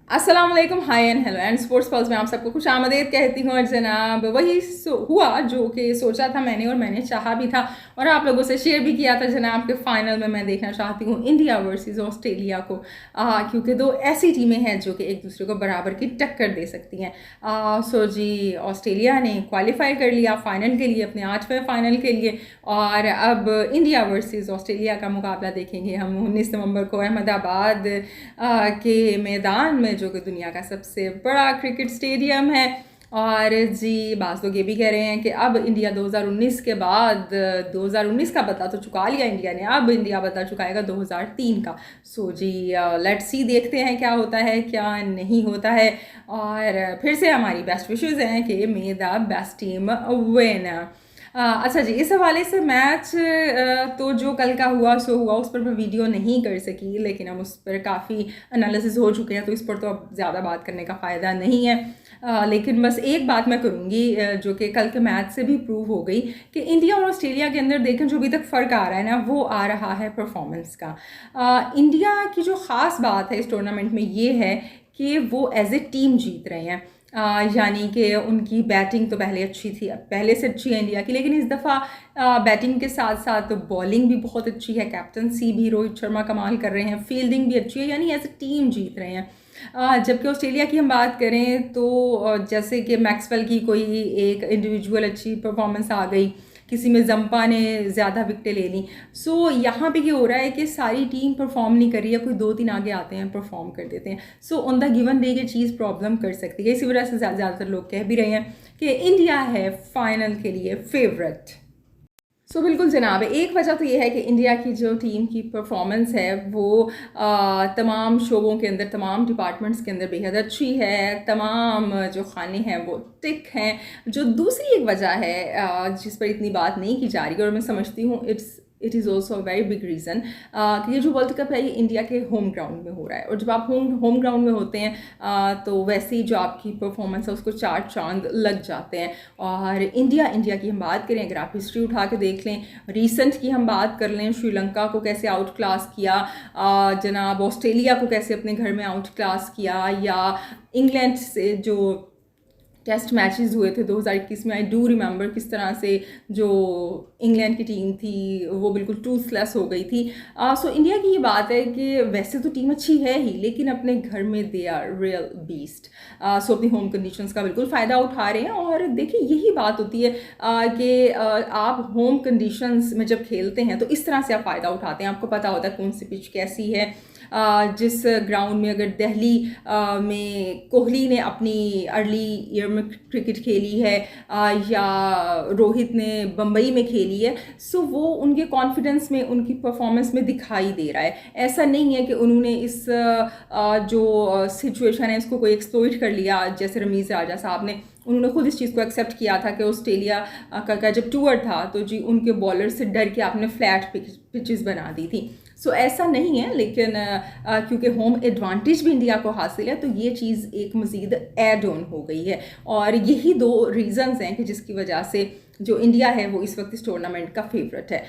अस्सलाम वालेकुम, hi and hello and sports pulse में आप सबको खुश आमदीद कहती हूँ। और जनाब वही हुआ जो कि सोचा था मैंने और मैंने चाहा भी था और आप लोगों से शेयर भी किया था जनाब के फाइनल में मैं देखना चाहती हूँ इंडिया वर्सेस ऑस्ट्रेलिया को, क्योंकि दो ऐसी टीमें हैं जो कि एक दूसरे को बराबर की टक्कर दे सकती हैं। सो जी, ऑस्ट्रेलिया ने क्वालिफाई कर लिया फाइनल के लिए, अपने 8वें फाइनल के लिए। और अब इंडिया वर्सेस ऑस्ट्रेलिया का मुकाबला देखेंगे हम 19 नवंबर को अहमदाबाद के मैदान में, जो कि दुनिया का सबसे बड़ा क्रिकेट स्टेडियम है। और जी, बास लोग ये भी कह रहे हैं कि अब इंडिया 2019 के बाद 2019 का बदला तो चुका लिया इंडिया ने, अब इंडिया बदला चुकाएगा 2003 का। सो जी, लेट्स सी, देखते हैं क्या होता है क्या नहीं होता है। और फिर से हमारी बेस्ट विशेज़ हैं कि मे द बेस्ट टीम विन। अच्छा जी, इस हवाले से मैच तो जो कल का हुआ सो हुआ, उस पर मैं वीडियो नहीं कर सकी, लेकिन हम उस पर काफ़ी एनालिसिस हो चुके हैं तो इस पर तो अब ज़्यादा बात करने का फ़ायदा नहीं है। लेकिन बस एक बात मैं करूँगी, जो कि कल के मैच से भी प्रूव हो गई कि इंडिया और ऑस्ट्रेलिया के अंदर देखें जो अभी तक फ़र्क आ रहा है ना, वो आ रहा है परफॉर्मेंस का। इंडिया की जो ख़ास बात है इस टूर्नामेंट में ये है कि वो एज ए टीम जीत रहे हैं। यानी कि उनकी बैटिंग तो पहले अच्छी थी, पहले से अच्छी है इंडिया की, लेकिन इस दफ़ा बैटिंग के साथ साथ बॉलिंग भी बहुत अच्छी है, कैप्टनसी भी रोहित शर्मा कमाल कर रहे हैं, फील्डिंग भी अच्छी है, यानी एज ए टीम जीत रहे हैं। जबकि ऑस्ट्रेलिया की हम बात करें तो जैसे कि मैक्सवेल की कोई एक इंडिविजुअल अच्छी परफॉर्मेंस आ गई, किसी में जंपा ने ज़्यादा विकटें ले ली। सो यहाँ पे ये हो रहा है कि सारी टीम परफॉर्म नहीं कर रही है, कोई 2-3 आगे आते हैं परफॉर्म कर देते हैं। So on the given day ये चीज़ प्रॉब्लम कर सकती है, इसी वजह से ज़्यादातर लोग कह भी रहे हैं कि इंडिया है फाइनल के लिए फेवरेट। सो बिल्कुल जनाब, एक वजह तो ये है कि इंडिया की जो टीम की परफॉर्मेंस है वो तमाम शोबों के अंदर, तमाम डिपार्टमेंट्स के अंदर बेहद अच्छी है, तमाम जो खाने हैं वो टिक हैं। जो दूसरी एक वजह है जिस पर इतनी बात नहीं की जा रही और मैं समझती हूँ it is also a very big reason कि ये जो वर्ल्ड कप है ये इंडिया के होम ग्राउंड में हो रहा है। और जब आप होम ग्राउंड में होते हैं तो वैसे ही जो आपकी परफॉर्मेंस है उसको चार चांद लग जाते हैं। और इंडिया की हम बात करें, अगर आप हिस्ट्री उठा के देख लें, रीसेंट की हम बात कर लें, श्रीलंका को कैसे आउट क्लास किया, जनाब ऑस्ट्रेलिया को कैसे अपने घर में आउट क्लास किया, या इंग्लैंड से जो टेस्ट मैचेस हुए थे 2021 में, आई डू रिमेंबर किस तरह से जो इंग्लैंड की टीम थी वो बिल्कुल टूथलेस हो गई थी। सो इंडिया की ये बात है कि वैसे तो टीम अच्छी है ही, लेकिन अपने घर में दे आर रियल बीस्ट। सो अपनी होम कंडीशंस का बिल्कुल फ़ायदा उठा रहे हैं। और देखिए, यही बात होती है कि आप होम कंडीशंस में जब खेलते हैं तो इस तरह से आप फ़ायदा उठाते हैं, आपको पता होता है कौन सी पिच कैसी है। जिस ग्राउंड में अगर दिल्ली में कोहली ने अपनी अर्ली ईयर में क्रिकेट खेली है, या रोहित ने बम्बई में खेली है, सो वो उनके कॉन्फिडेंस में, उनकी परफॉर्मेंस में दिखाई दे रहा है। ऐसा नहीं है कि उन्होंने इस जो सिचुएशन है इसको कोई एक्सप्लॉइट कर लिया, जैसे रमीज़ राजा साहब ने, उन्होंने खुद इस चीज़ को एक्सेप्ट किया था कि ऑस्ट्रेलिया का जब टूर था तो जी उनके बॉलर से डर के आपने फ्लैट पिचेस बना दी थी। सो ऐसा नहीं है, लेकिन क्योंकि होम एडवांटेज भी इंडिया को हासिल है तो ये चीज़ एक मज़ीद एड ऑन हो गई है। और यही दो रीज़न्स हैं कि जिसकी वजह से जो इंडिया है वो इस वक्त इस टूर्नामेंट का फेवरेट है।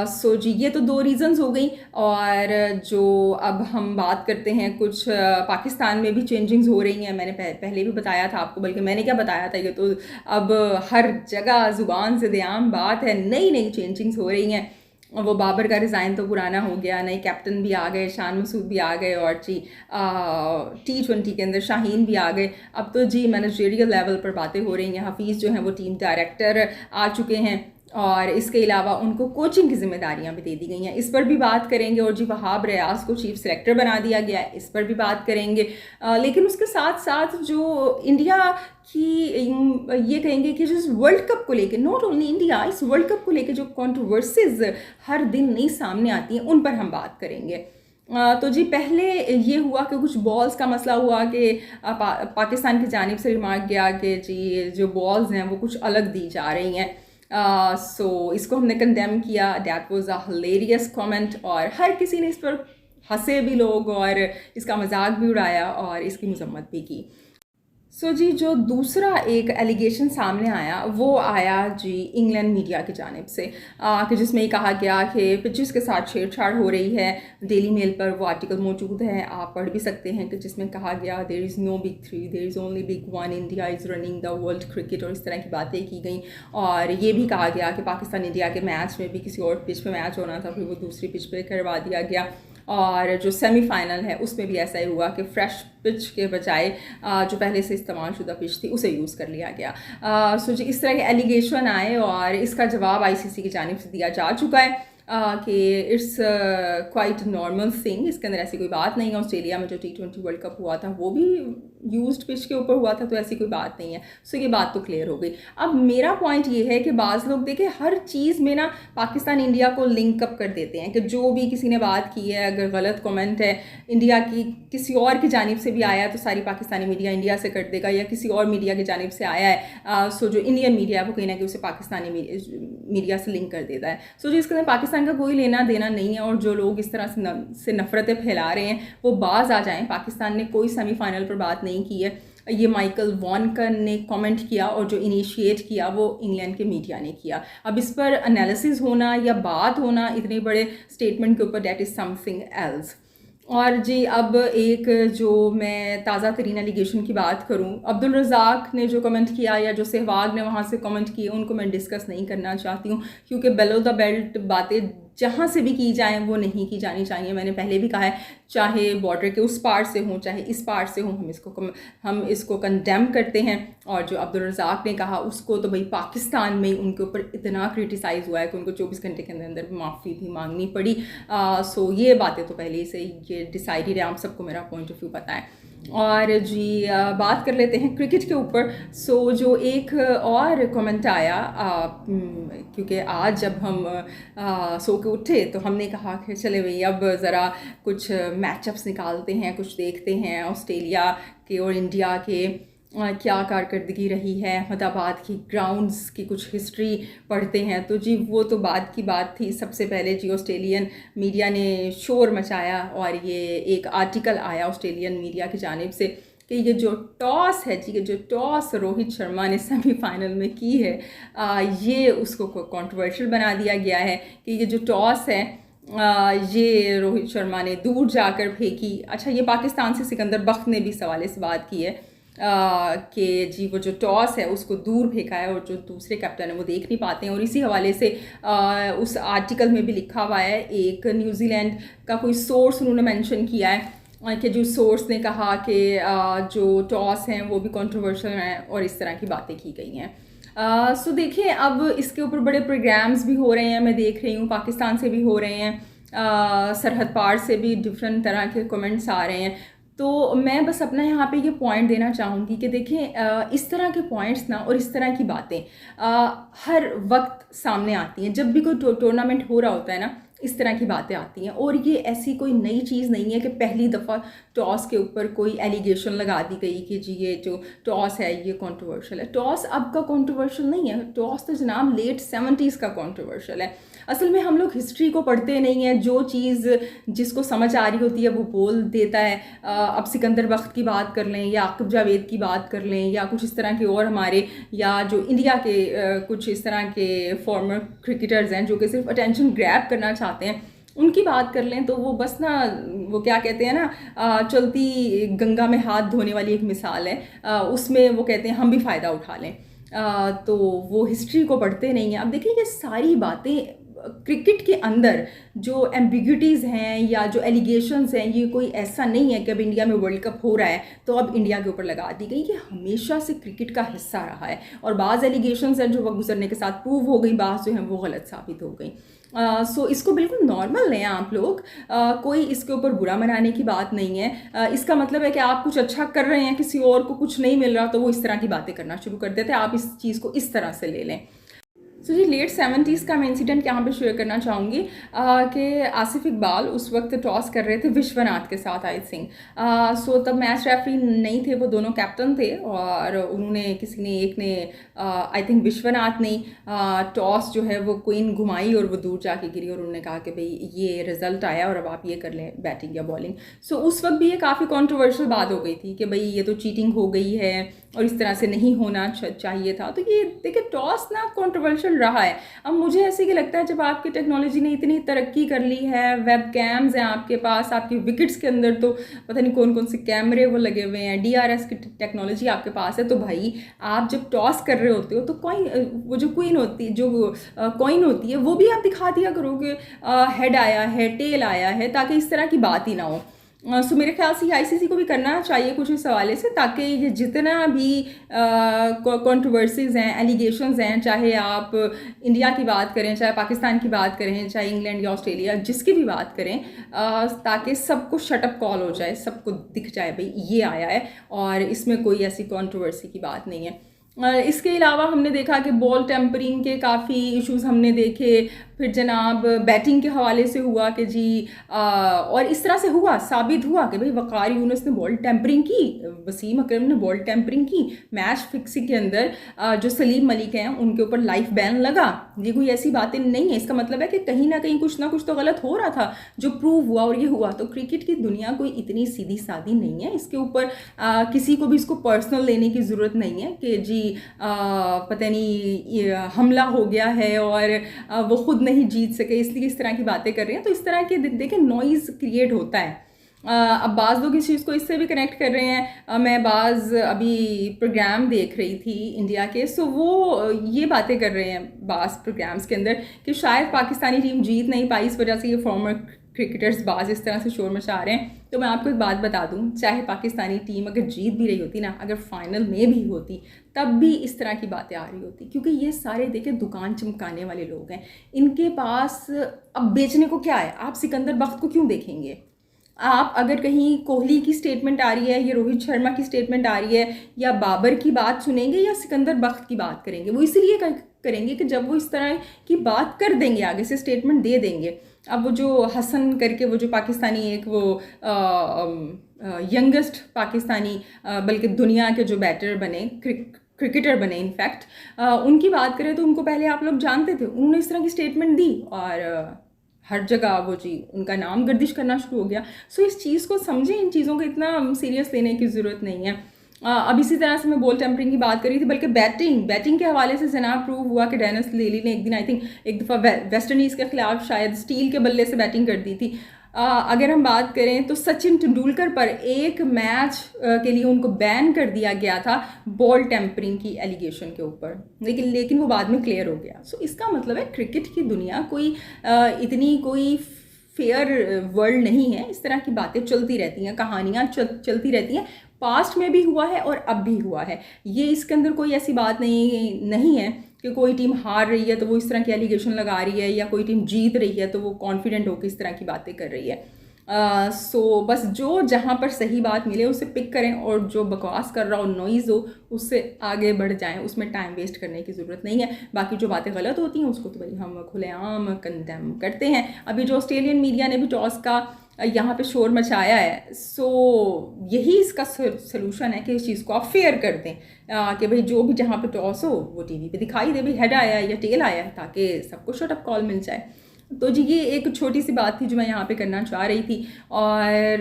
सो जी, ये तो दो रीज़न्स हो गई। और जो अब हम बात करते हैं, कुछ पाकिस्तान में भी चेंजिंग्स हो रही हैं। मैंने पहले भी बताया था आपको, बल्कि मैंने क्या बताया था, ये तो अब हर जगह ज़ुबान से आम बात है, नई नई चेंजिंग्स हो रही हैं। वो बाबर का रिज़ाइन तो पुराना हो गया, नए कैप्टन भी आ गए, शान मसूद भी आ गए, और जी T20 के अंदर शाहीन भी आ गए। अब तो जी मैनेजरियल लेवल पर बातें हो रही हैं, हफीज़ जो हैं वो टीम डायरेक्टर आ चुके हैं, और इसके अलावा उनको कोचिंग की जिम्मेदारियां भी दे दी गई हैं, इस पर भी बात करेंगे। और जी वहाब रियाज को चीफ सेलेक्टर बना दिया गया है, इस पर भी बात करेंगे। लेकिन उसके साथ साथ जो इंडिया की ये कहेंगे कि जिस वर्ल्ड कप को लेके, नॉट ओनली इंडिया, इस वर्ल्ड कप को लेके जो कंट्रोवर्सीज हर दिन नई सामने आती हैं उन पर हम बात करेंगे। तो जी पहले ये हुआ कि कुछ बॉल्स का मसला हुआ कि पाकिस्तान की जानिब से रिमार्क गया कि जी जो बॉल्स हैं वो कुछ अलग दी जा रही हैं। सो इसको हमने कंडेम किया, that was a hilarious comment, और हर किसी ने इस पर हंसे भी लोग और इसका मजाक भी उड़ाया और इसकी मजम्मत भी की। जी, जो दूसरा एक एलिगेशन सामने आया वो आया जी इंग्लैंड मीडिया की जानिब से, कि जिसमें ये कहा गया कि पिचेस के साथ छेड़छाड़ हो रही है। डेली मेल पर वो आर्टिकल मौजूद है, आप पढ़ भी सकते हैं, कि जिसमें कहा गया there is no big three, there is only big one, India is running the world cricket, और इस तरह की बातें की गई। और ये भी कहा गया कि पाकिस्तान इंडिया के मैच में भी किसी और पिच पर मैच होना था, फिर वो दूसरी पिच पर करवा दिया गया। और जो सेमीफाइनल है उसमें भी ऐसा ही हुआ कि फ्रेश पिच के बजाय जो पहले से इस्तेमाल शुदा पिच थी उसे यूज़ कर लिया गया। सो जी इस तरह के एलिगेशन आए और इसका जवाब आईसीसी की जानिब से दिया जा चुका है कि इट्स क्वाइट नॉर्मल थिंग, इसके अंदर ऐसी कोई बात नहीं है। ऑस्ट्रेलिया में जो T20 वर्ल्ड कप हुआ था वो भी यूज्ड पिच के ऊपर हुआ था, तो ऐसी कोई बात नहीं है। सो ये बात तो क्लियर हो गई। अब मेरा पॉइंट ये है कि बाज़ लोग देखें हर चीज़ में ना पाकिस्तान इंडिया को लिंक अप कर देते हैं, कि जो भी किसी ने बात की है, अगर गलत कमेंट है इंडिया की किसी और की जानिब से भी आया है तो सारी पाकिस्तानी मीडिया इंडिया से कर देगा, या किसी और मीडिया की जानिब से आया है सो जो इंडियन मीडिया है वो कहीं ना कहीं उसे पाकिस्तानी मीडिया से लिंक कर देता है। सो जो इसके अंदर पाकिस्तान का कोई लेना देना नहीं है, और जो लोग इस तरह से नफरतें फैला रहे हैं वो बाज आ जाएं। पाकिस्तान ने कोई सेमीफाइनल पर बात नहीं की है, ये माइकल वॉनकर ने कमेंट किया, और जो इनिशिएट किया वो इंग्लैंड के मीडिया ने किया। अब इस पर एनालिसिस होना या बात होना इतने बड़े स्टेटमेंट के ऊपर, दैट इज़ समथिंग एल्स। और जी अब एक जो मैं ताज़ा तरीन एलिगेशन की बात करूं, अब्दुल रज़ाक ने जो कमेंट किया या जो सहवाग ने वहाँ से कमेंट किए उनको मैं डिस्कस नहीं करना चाहती हूँ, क्योंकि बेलो द बेल्ट बातें जहाँ से भी की जाएं वो नहीं की जानी चाहिए। मैंने पहले भी कहा है, चाहे बॉर्डर के उस पार से हों चाहे इस पार से हों, हम इसको कंडेम करते हैं। और जो अब्दुल रज़ाक ने कहा उसको तो भाई पाकिस्तान में उनके ऊपर इतना क्रिटिसाइज़ हुआ है कि उनको 24 घंटे के अंदर अंदर माफ़ी भी मांगनी पड़ी। सो ये बातें तो पहले से ये डिसाइडेड है, आप सबको मेरा पॉइंट ऑफ व्यू पता है। और जी बात कर लेते हैं क्रिकेट के ऊपर। सो जो एक और कमेंट आया, क्योंकि आज जब हम सो के उठे तो हमने कहा कि चले भाई अब ज़रा कुछ मैचअप्स निकालते हैं, कुछ देखते हैं ऑस्ट्रेलिया के और इंडिया के क्या कारकर्दगी रही है, अहमदाबाद की ग्राउंड्स की कुछ हिस्ट्री पढ़ते हैं। तो जी वो तो बाद की बात थी। सबसे पहले जी ऑस्ट्रेलियन मीडिया ने शोर मचाया, और ये एक आर्टिकल आया ऑस्ट्रेलियन मीडिया की जानिब से कि ये जो टॉस है जी, जो टॉस रोहित शर्मा ने सेमीफाइनल में की है, ये उसको कंट्रोवर्शियल बना दिया गया है कि ये जो टॉस है ये रोहित शर्मा ने दूर जाकर फेंकी। अच्छा, ये पाकिस्तान से सिकंदर बख्त ने भी सवाल इस बात की है कि जी वो जो टॉस है उसको दूर फेंका है, और जो दूसरे कैप्टन है वो देख नहीं पाते हैं। और इसी हवाले से उस आर्टिकल में भी लिखा हुआ है, एक न्यूजीलैंड का कोई सोर्स उन्होंने मेंशन किया है कि जो सोर्स ने कहा कि जो टॉस हैं वो भी कंट्रोवर्शियल हैं, और इस तरह की बातें की गई हैं। सो देखिए अब इसके ऊपर बड़े प्रोग्राम्स भी हो रहे हैं, मैं देख रही हूँ पाकिस्तान से भी हो रहे हैं, सरहद पार से भी डिफरेंट तरह के कमेंट्स आ रहे हैं। तो मैं बस अपना यहाँ पे ये पॉइंट देना चाहूँगी कि देखें इस तरह के पॉइंट्स ना और इस तरह की बातें हर वक्त सामने आती हैं। जब भी कोई टूर्नामेंट हो रहा होता है ना, इस तरह की बातें आती हैं, और ये ऐसी कोई नई चीज़ नहीं है कि पहली दफ़ा टॉस के ऊपर कोई एलिगेशन लगा दी गई कि जी ये जो टॉस है ये कंट्रोवर्शियल है। टॉस अब का कंट्रोवर्शियल नहीं है, टॉस तो जनाब लेट 70s का कंट्रोवर्शियल है। असल में हम लोग हिस्ट्री को पढ़ते नहीं हैं, जो चीज़ जिसको समझ आ रही होती है वो बोल देता है। अब सिकंदर बख्त की बात कर लें या आकिब जावेद की बात कर लें या कुछ इस तरह के और हमारे, या जो इंडिया के कुछ इस तरह के फॉर्मर क्रिकेटर्स हैं जो कि सिर्फ अटेंशन ग्रैब करना चाहते हैं, उनकी बात कर लें तो वो बस ना, वो क्या कहते हैं ना, चलती गंगा में हाथ धोने वाली एक मिसाल है। उसमें वो कहते हैं हम भी फ़ायदा उठा लें। तो वो हिस्ट्री को पढ़ते नहीं हैं। अब देखिए ये सारी बातें क्रिकेट के अंदर जो एम्बिग्यूटीज़ हैं या जो एलिगेशंस हैं, ये कोई ऐसा नहीं है कि अब इंडिया में वर्ल्ड कप हो रहा है तो अब इंडिया के ऊपर लगा दी गई। ये हमेशा से क्रिकेट का हिस्सा रहा है, और बाज़ एलिगेशंस हैं जो वक्त गुजरने के साथ प्रूव हो गई, बाज़ जो हैं वो गलत साबित हो गई। सो इसको बिल्कुल नॉर्मल लें आप लोग, कोई इसके ऊपर बुरा मनाने की बात नहीं है। इसका मतलब है कि आप कुछ अच्छा कर रहे हैं, किसी और को कुछ नहीं मिल रहा तो वो इस तरह की बातें करना शुरू कर देते हैं। आप इस चीज़ को इस तरह से ले लें। सो जी लेट 70s का मैं इंसिडेंट यहाँ पे शेयर करना चाहूँगी कि आसिफ इकबाल उस वक्त टॉस कर रहे थे विश्वनाथ के साथ, आई थिंक। सो तब मैच रेफरी नहीं थे, वो दोनों कैप्टन थे, और उन्होंने एक ने आई थिंक विश्वनाथ ने टॉस जो है वो क्वीन घुमाई और वो दूर जाके गिरी, और उन्होंने कहा कि भाई ये रिजल्ट आया और अब आप ये कर लें बैटिंग या बॉलिंग। सो उस वक्त भी ये काफ़ी कॉन्ट्रोवर्शियल बात हो गई थी कि भाई ये तो चीटिंग हो गई है, और इस तरह से नहीं होना चाहिए था। तो ये देखिए टॉस ना कंट्रोवर्शियल रहा है। अब मुझे ऐसे कि लगता है जब आपकी टेक्नोलॉजी ने इतनी तरक्की कर ली है, वेब कैम्स हैं आपके पास, आपके विकेट्स के अंदर तो पता नहीं कौन कौन से कैमरे वो लगे हुए हैं, DRS की टेक्नोलॉजी आपके पास है, तो भाई आप जब टॉस कर रहे होते हो तो कॉइन, वो जो क्वीन होती है, जो कॉइन होती है, वो भी आप दिखा दिया करो कि हेड आया है, टेल आया है, ताकि इस तरह की बात ही ना हो। सो मेरे ख्याल से ICC को भी करना चाहिए कुछ इस हवाले से, ताकि ये जितना भी कंट्रोवर्सीज हैं, एलिगेशंस हैं, चाहे आप इंडिया की बात करें, चाहे पाकिस्तान की बात करें, चाहे इंग्लैंड या ऑस्ट्रेलिया, जिसकी भी बात करें, ताकि सबको शटअप कॉल हो जाए, सबको दिख जाए भाई ये आया है और इसमें कोई ऐसी कंट्रोवर्सी की बात नहीं है। इसके अलावा हमने देखा कि बॉल टेम्परिंग के काफ़ी इश्यूज हमने देखे, फिर जनाब बैटिंग के हवाले से हुआ कि जी और इस तरह से हुआ, साबित हुआ कि भाई वक़ार यूनुस ने बॉल टेम्परिंग की, वसीम अकरम ने बॉल टेम्परिंग की, मैच फिक्सिंग के अंदर जो सलीम मलिक हैं उनके ऊपर लाइफ बैन लगा। ये कोई ऐसी बातें नहीं है, इसका मतलब है कि कहीं ना कहीं कुछ ना कुछ तो गलत हो रहा था जो प्रूव हुआ और ये हुआ। तो क्रिकेट की दुनिया कोई इतनी सीधी सादी नहीं है, इसके ऊपर किसी को भी इसको पर्सनल लेने की ज़रूरत नहीं है कि जी पता नहीं हमला हो गया है और वो खुद नहीं जीत सके इसलिए इस तरह की बातें कर रहे हैं। तो इस तरह के देखिए नॉइज़ क्रिएट होता है। अब बाज़ लोग इस चीज़ को इससे भी कनेक्ट कर रहे हैं। मैं बाज़ अभी प्रोग्राम देख रही थी इंडिया के, सो वो ये बातें कर रहे हैं बाज़ प्रोग्राम्स के अंदर कि शायद पाकिस्तानी टीम जीत नहीं पाई, इस वजह से ये फॉर्मर क्रिकेटर्स बाज़ इस तरह से शोर मचा रहे हैं। तो मैं आपको एक बात बता दूं, चाहे पाकिस्तानी टीम अगर जीत भी रही होती ना, अगर फाइनल में भी होती, तब भी इस तरह की बातें आ रही होती, क्योंकि ये सारे देखिए दुकान चमकाने वाले लोग हैं। इनके पास अब बेचने को क्या है? आप सिकंदर बख्त को क्यों देखेंगे? आप अगर कहीं कोहली की स्टेटमेंट आ रही है या रोहित शर्मा की स्टेटमेंट आ रही है या बाबर की बात सुनेंगे या सिकंदर बख्त की बात करेंगे? वो इसलिए करेंगे कि जब वो इस तरह की बात कर देंगे, आगे से स्टेटमेंट दे देंगे। अब वो जो हसन करके वो जो पाकिस्तानी एक वो यंगेस्ट पाकिस्तानी बल्कि दुनिया के जो बैटर बने, क्रिकेटर बने इनफैक्ट, उनकी बात करें तो उनको पहले आप लोग जानते थे, उन्होंने इस तरह की स्टेटमेंट दी और हर जगह वो जी उनका नाम गर्दिश करना शुरू हो गया। सो इस चीज़ को समझें, इन चीज़ों को इतना सीरियस लेने की ज़रूरत नहीं है। अब इसी तरह से मैं बॉल टेम्परिंग की बात करी थी, बल्कि बैटिंग के हवाले से जनाब प्रूव हुआ कि डेनिस लेली ने एक दिन आई थिंक एक दफ़ा वेस्ट इंडीज़ के खिलाफ शायद स्टील के बल्ले से बैटिंग कर दी थी। अगर हम बात करें तो सचिन तेंदुलकर पर एक मैच के लिए उनको बैन कर दिया गया था बॉल टेम्परिंग की एलिगेशन के ऊपर, लेकिन वो बाद में क्लियर हो गया। सो इसका मतलब है क्रिकेट की दुनिया कोई इतनी कोई फेयर वर्ल्ड नहीं है। इस तरह की बातें चलती रहती हैं, कहानियाँ चलती रहती हैं, पास्ट में भी हुआ है और अब भी हुआ है। ये इसके अंदर कोई ऐसी बात नहीं है कि कोई टीम हार रही है तो वो इस तरह की एलिगेशन लगा रही है, या कोई टीम जीत रही है तो वो कॉन्फिडेंट होकर इस तरह की बातें कर रही है। सो बस जो जहाँ पर सही बात मिले उसे पिक करें, और जो बकवास कर रहा हो, नॉइज़ हो, उससे आगे बढ़ जाएं, उसमें टाइम वेस्ट करने की ज़रूरत नहीं है। बाकी जो बातें गलत होती हैं उसको तो भाई हम खुलेआम कंडेम करते हैं। अभी जो ऑस्ट्रेलियन मीडिया ने भी टॉस का यहाँ पे शोर मचाया है, सो यही इसका सलूशन है कि इस चीज़ को आप फेयर कर दें कि भाई जो भी जहाँ पे टॉस हो वो टीवी पे दिखाई दे, भाई हेड आया है या टेल आया है, ताकि सबको शॉट अप कॉल मिल जाए। तो जी ये एक छोटी सी बात थी जो मैं यहाँ पे करना चाह रही थी। और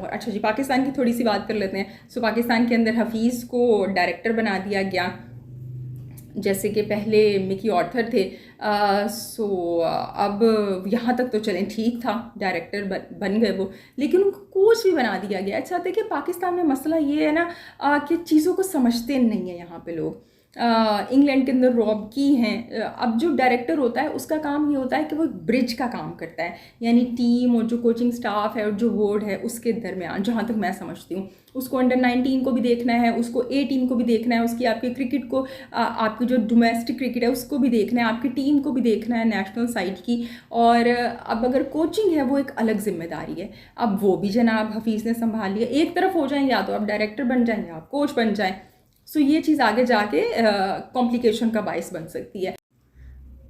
अच्छा जी, पाकिस्तान की थोड़ी सी बात कर लेते हैं। सो पाकिस्तान के अंदर हफीज़ को डायरेक्टर बना दिया गया, जैसे कि पहले मिकी ऑर्थर थे। सो अब यहाँ तक तो चलें ठीक था, डायरेक्टर बन गए वो, लेकिन उनको कोच भी बना दिया गया। अच्छा देखिए पाकिस्तान में मसला ये है ना कि चीज़ों को समझते नहीं है यहाँ पे लोग। इंग्लैंड के अंदर रॉब की हैं। अब जो डायरेक्टर होता है उसका काम ये होता है कि वो ब्रिज का काम करता है, यानी टीम और जो कोचिंग स्टाफ है और जो बोर्ड है उसके दरमियान, जहाँ तक मैं समझती हूँ। उसको अंडर 19 को भी देखना है, उसको A टीम को भी देखना है, उसकी आपकी क्रिकेट को आपकी जो डोमेस्टिक क्रिकेट है उसको भी देखना है, आपकी टीम को भी देखना है नेशनल साइड की। और अब अगर कोचिंग है वो एक अलग जिम्मेदारी है। अब वो भी जनाब हफीज़ ने संभाल लिया। एक तरफ हो जाए, या तो आप डायरेक्टर बन जाएं या आप कोच बन जाएं। सो ये चीज़ आगे जाके कॉम्प्लिकेशन का बाइस बन सकती है।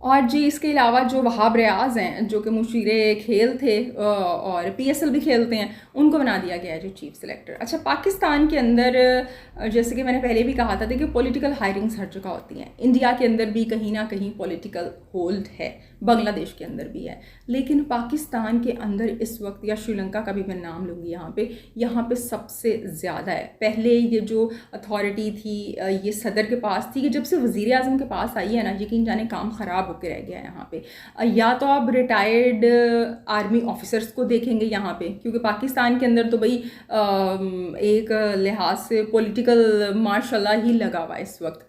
और जी इसके अलावा जो वहाब रियाज हैं जो कि मुशीरे खेल थे और पीएसएल भी खेलते हैं, उनको बना दिया गया है जो चीफ सेलेक्टर। अच्छा, पाकिस्तान के अंदर जैसे कि मैंने पहले भी कहा था कि पॉलिटिकल हायरिंग्स हर जगह होती हैं। इंडिया के अंदर भी कहीं ना कहीं पॉलिटिकल होल्ड है, बांग्लादेश के अंदर भी है, लेकिन पाकिस्तान के अंदर इस वक्त, या श्रीलंका का भी मैं नाम लूँगी यहाँ पे सबसे ज़्यादा है। पहले ये जो अथॉरिटी थी ये सदर के पास थी, कि जब से वज़ीर आज़म के पास आई है ना, यकीन जाने काम ख़राब होकर रह गया है यहाँ पे। या तो आप रिटायर्ड आर्मी ऑफिसर्स को देखेंगे यहाँ पे, क्योंकि पाकिस्तान के अंदर तो भाई एक लिहाज से पॉलिटिकल माशाल्लाह ही लगा हुआ है इस वक्त।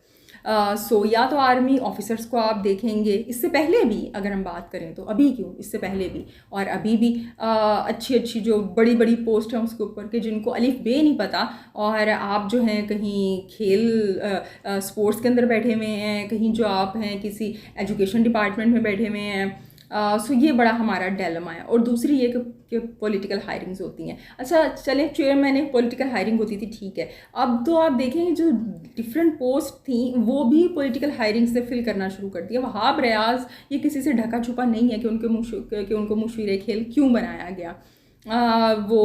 सो या तो आर्मी ऑफिसर्स को आप देखेंगे, इससे पहले भी अगर हम बात करें तो, अभी क्यों, इससे पहले भी और अभी भी अच्छी अच्छी जो बड़ी बड़ी पोस्ट हैं उसके ऊपर के जिनको अलिफ बे नहीं पता, और आप जो हैं कहीं खेल स्पोर्ट्स के अंदर बैठे हुए हैं, कहीं जो आप हैं किसी एजुकेशन डिपार्टमेंट में बैठे हुए हैं। सो ये बड़ा हमारा डिलेमा है। और दूसरी ये कि पॉलिटिकल हायरिंग्स होती हैं। अच्छा चलें, चेयरमैन एक पॉलिटिकल हायरिंग होती थी, ठीक है, अब तो आप देखेंगे जो डिफरेंट पोस्ट थी वो भी पॉलिटिकल हायरिंग से फिल करना शुरू कर दिया। वहाब रियाज ये किसी से ढका छुपा नहीं है कि उनको मुशीरे खेल क्यों बनाया गया, वो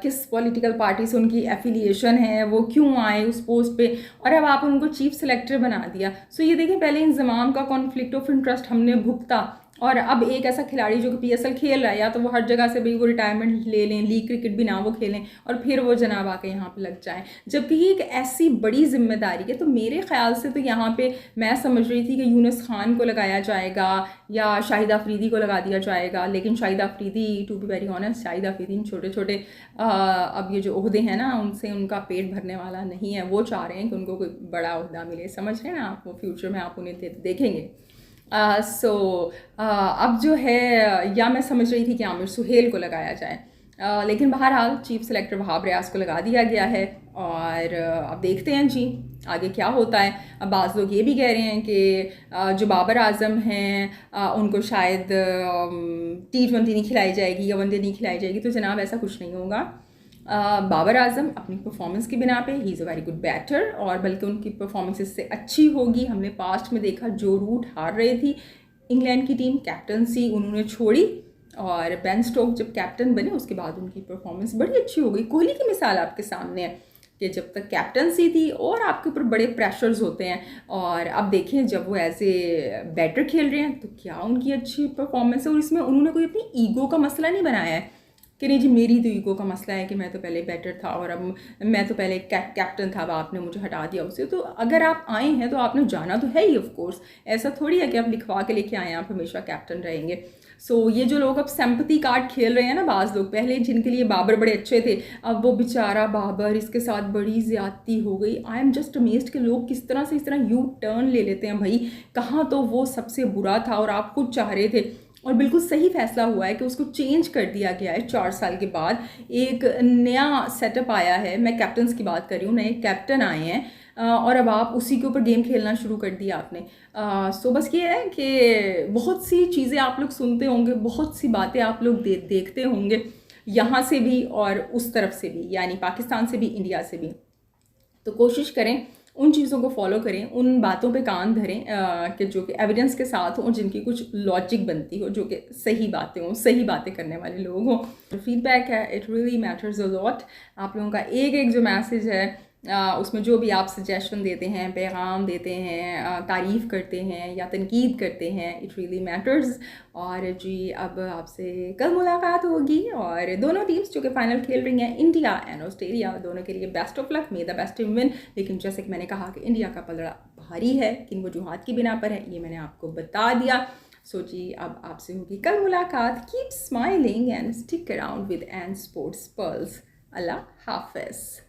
किस पॉलिटिकल पार्टी से उनकी एफिलिएशन है, वो क्यों आए उस पोस्ट पे, और अब आप उनको चीफ सेलेक्टर बना दिया। सो ये देखें, पहले इंजमाम का कॉन्फ्लिक्ट ऑफ इंटरेस्ट हमने भुगता, और अब एक ऐसा खिलाड़ी जो कि पीएसएल खेल रहा है, या तो वो हर जगह से भाई वो रिटायरमेंट ले लें, लीग क्रिकेट भी ना वो खेलें, और फिर वो जनाब आके यहाँ पे लग जाएं, जबकि ये एक ऐसी बड़ी जिम्मेदारी है। तो मेरे ख्याल से तो यहाँ पे मैं समझ रही थी कि यूनुस खान को लगाया जाएगा या शाहिद अफरीदी को लगा दिया जाएगा, लेकिन Shahid Afridi, to be very honest, Shahid Afridi छोटे छोटे अब ये जो ओहदे हैं ना उनसे उनका पेट भरने वाला नहीं है। वो चाह रहे हैं कि उनको कोई बड़ा ओहदा मिले, समझ रहे हैं ना आप, वो फ्यूचर में आप उन्हें देखेंगे। अब जो है, या मैं समझ रही थी कि आमिर सुहेल को लगाया जाए, लेकिन बहरहाल चीफ सेलेक्टर वहाब रियाज को लगा दिया गया है। और अब देखते हैं जी आगे क्या होता है। अब बाज़ लोग ये भी कह रहे हैं कि जो बाबर आजम हैं उनको शायद T20 नहीं खिलाई जाएगी या वनडे नहीं खिलाई जाएगी, तो जनाब ऐसा कुछ नहीं होगा। बाबर आजम अपनी परफॉर्मेंस की बिना पे ही is a very good batter, और बल्कि उनकी परफॉर्मेंस इससे अच्छी होगी। हमने पास्ट में देखा जो रूट हार रही थी इंग्लैंड की टीम, कैप्टनसी उन्होंने छोड़ी, और बेन स्टोक जब कैप्टन बने उसके बाद उनकी परफॉर्मेंस बड़ी अच्छी हो गई। कोहली की मिसाल आपके सामने है कि जब तक कैप्टनसी थी और आपके ऊपर बड़े प्रेशर्स होते हैं, और अब देखें जब वो ऐसे बैटर खेल रहे हैं तो क्या उनकी अच्छी परफॉर्मेंस है। और इसमें उन्होंने कोई अपनी ईगो का मसला नहीं बनाया है कि नहीं जी मेरी तो ईगो का मसला है कि मैं तो पहले बैटर था और अब मैं तो पहले कैप्टन था, अब आपने मुझे हटा दिया उससे। तो अगर आप आए हैं तो आपने जाना तो है ही, ऑफ कोर्स। ऐसा थोड़ी है कि आप लिखवा के लेके आए हैं आप हमेशा कैप्टन रहेंगे। सो ये जो लोग अब सिंपैथी कार्ड खेल रहे हैं ना, बाज़ लोग पहले जिनके लिए बाबर बड़े अच्छे थे, अब वो बेचारा बाबर, इसके साथ बड़ी ज़्यादती हो गई। आई एम जस्ट अमेज्ड कि लोग किस तरह से इस तरह यू टर्न ले लेते हैं। भाई कहाँ तो वो सबसे बुरा था और आप खुद चाह रहे थे, और बिल्कुल सही फैसला हुआ है कि उसको चेंज कर दिया गया है। 4 साल के बाद एक नया सेटअप आया है, मैं कैप्टन्स की बात कर रही हूँ, नए कैप्टन आए हैं, और अब आप उसी के ऊपर गेम खेलना शुरू कर दिया आपने। सो बस ये है कि बहुत सी चीज़ें आप लोग सुनते होंगे, बहुत सी बातें आप लोग देखते होंगे, यहाँ से भी और उस तरफ से भी, यानी पाकिस्तान से भी, इंडिया से भी। तो कोशिश करें उन चीज़ों को फॉलो करें, उन बातों पे कान धरें कि जो कि एविडेंस के साथ हो, जिनकी कुछ लॉजिक बनती हो, जो कि सही बातें हों, सही बातें करने वाले लोग हों। तो फीडबैक है, it really matters a lot. आप लोगों का एक एक जो मैसेज है उसमें जो भी आप सजेशन देते हैं, पैगाम देते हैं, तारीफ़ करते हैं या तनकीद करते हैं, इट रियली मैटर्स। और जी अब आपसे कल मुलाकात होगी, और दोनों टीम्स जो कि फाइनल खेल रही हैं, इंडिया एंड ऑस्ट्रेलिया, दोनों के लिए best of luck, may the best team win. लेकिन जैसे कि मैंने कहा कि इंडिया का पलड़ा भारी है, किन वजूहात की बिना पर है ये मैंने आपको बता दिया। सो जी अब आपसे होगी कल मुलाकात। Keep smiling and stick around with an sports pulse. अल्लाह हाफिज़।